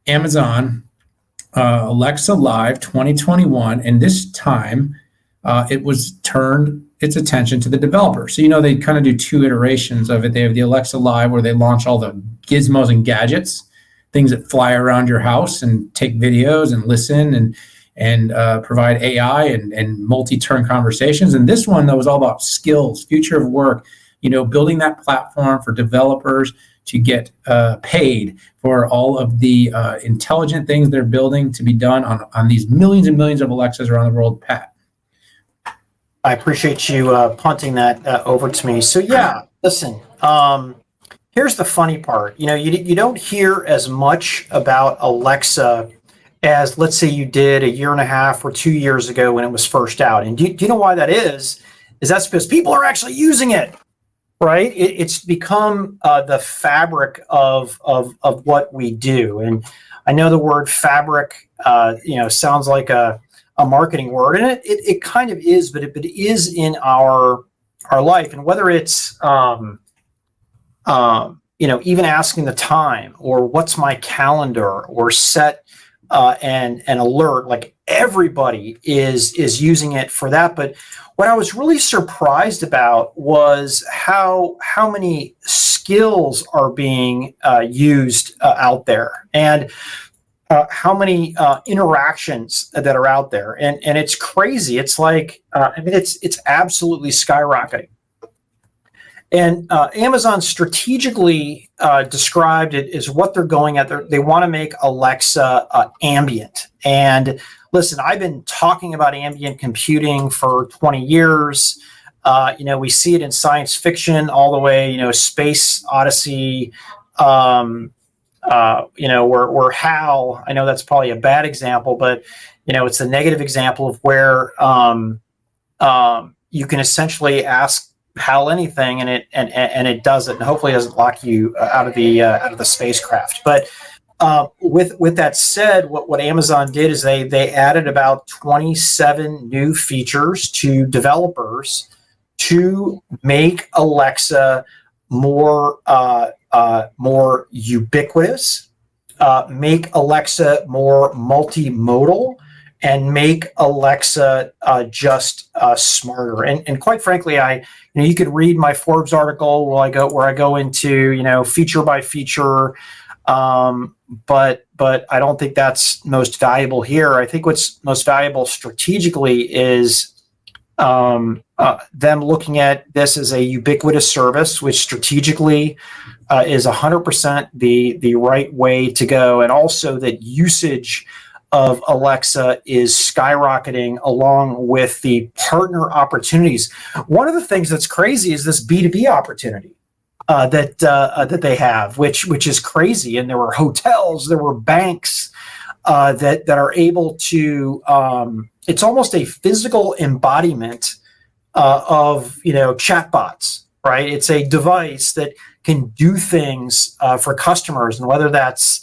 Amazon Alexa Live 2021, and this time it was turned its attention to the developer. So, they kind of do two iterations of it. They have the Alexa Live where they launch all the gizmos and gadgets, things that fly around your house and take videos and listen and provide AI and multi-turn conversations. And this one, though, was all about skills, future of work, building that platform for developers to get paid for all of the intelligent things they're building to be done on these millions and millions of Alexas around the world. Pat. I appreciate you punting that over to me. So yeah, listen, here's the funny part. You don't hear as much about Alexa as, let's say, you did a year and a half or 2 years ago when it was first out. And do you know why that is? That's because people are actually using it, right? It's become the fabric of what we do. And I know the word fabric, sounds like a marketing word, and it kind of is, but it is in our life. And whether it's even asking the time, or what's my calendar, or set an alert, like everybody is using it for that. But what I was really surprised about was how many skills are being used out there, and how many interactions that are out there, and it's crazy. It's like it's absolutely skyrocketing. And Amazon strategically described it as what they're going at. They want to make Alexa ambient. And listen, I've been talking about ambient computing for 20 years. We see it in science fiction all the way, Space Odyssey, where HAL, I know that's probably a bad example, but, it's a negative example of where you can essentially ask HAL anything, and it does it, and hopefully it doesn't lock you out of the spacecraft. But with that said, what Amazon did is they added about 27 new features to developers to make Alexa more ubiquitous, make Alexa more multimodal, and make Alexa just smarter. And quite frankly, you could read my Forbes article where I go into feature by feature, but I don't think that's most valuable here. I think what's most valuable strategically is them looking at this as a ubiquitous service, which strategically is 100% the right way to go, and also that usage of Alexa is skyrocketing along with the partner opportunities. One of the things that's crazy is this B2B opportunity that they have, which is crazy. And there were hotels, there were banks that are able to. It's almost a physical embodiment of chatbots, right? It's a device that can do things for customers, and whether that's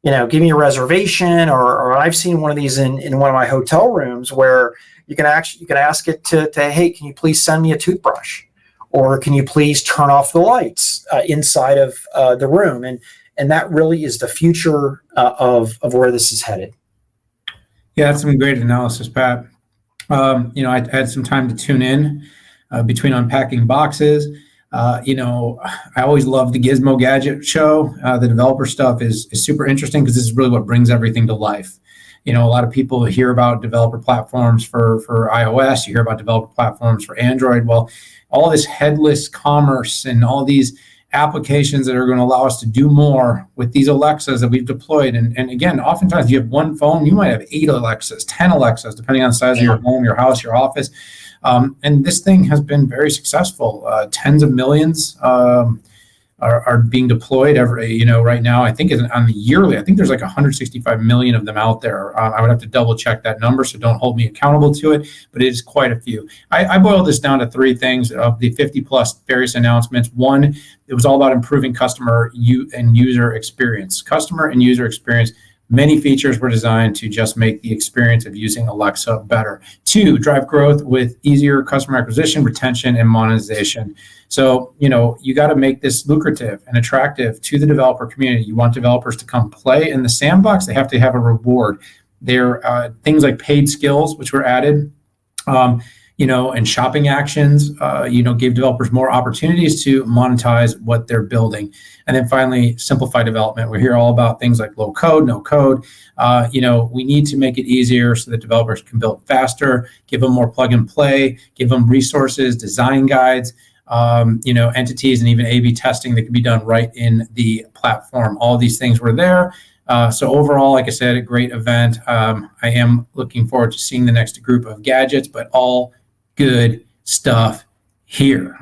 give me a reservation, or I've seen one of these in one of my hotel rooms where you can ask it to hey, can you please send me a toothbrush, or can you please turn off the lights inside of the room, and that really is the future of where this is headed. Yeah, that's some great analysis, Pat. I had some time to tune in between unpacking boxes. I always love the Gizmo Gadget show. The developer stuff is super interesting because this is really what brings everything to life. A lot of people hear about developer platforms for iOS. You hear about developer platforms for Android. Well, all this headless commerce and all these applications that are going to allow us to do more with these Alexas that we've deployed. And again, oftentimes you have one phone, you might have 8 Alexas, 10 Alexas, depending on the size of your home, your house, your office. And this thing has been very successful. Tens of millions are being deployed right now. I think on the yearly, I think there's like 165 million of them out there. I would have to double check that number, so don't hold me accountable to it, but it is quite a few. I boiled this down to 3 things of the 50 plus various announcements. One, it was all about improving customer and user experience. Customer and user experience Many features were designed to just make the experience of using Alexa better. 2, drive growth with easier customer acquisition, retention, and monetization. So, you got to make this lucrative and attractive to the developer community. You want developers to come play in the sandbox. They have to have a reward. There are things like paid skills, which were added, and shopping actions, gave developers more opportunities to monetize what they're building. And then finally, simplify development. We hear all about things like low code, no code. We need to make it easier so that developers can build faster, give them more plug and play, give them resources, design guides, entities, and even A/B testing that can be done right in the platform. All of these things were there. So overall, like I said, a great event. I am looking forward to seeing the next group of gadgets, but all good stuff here.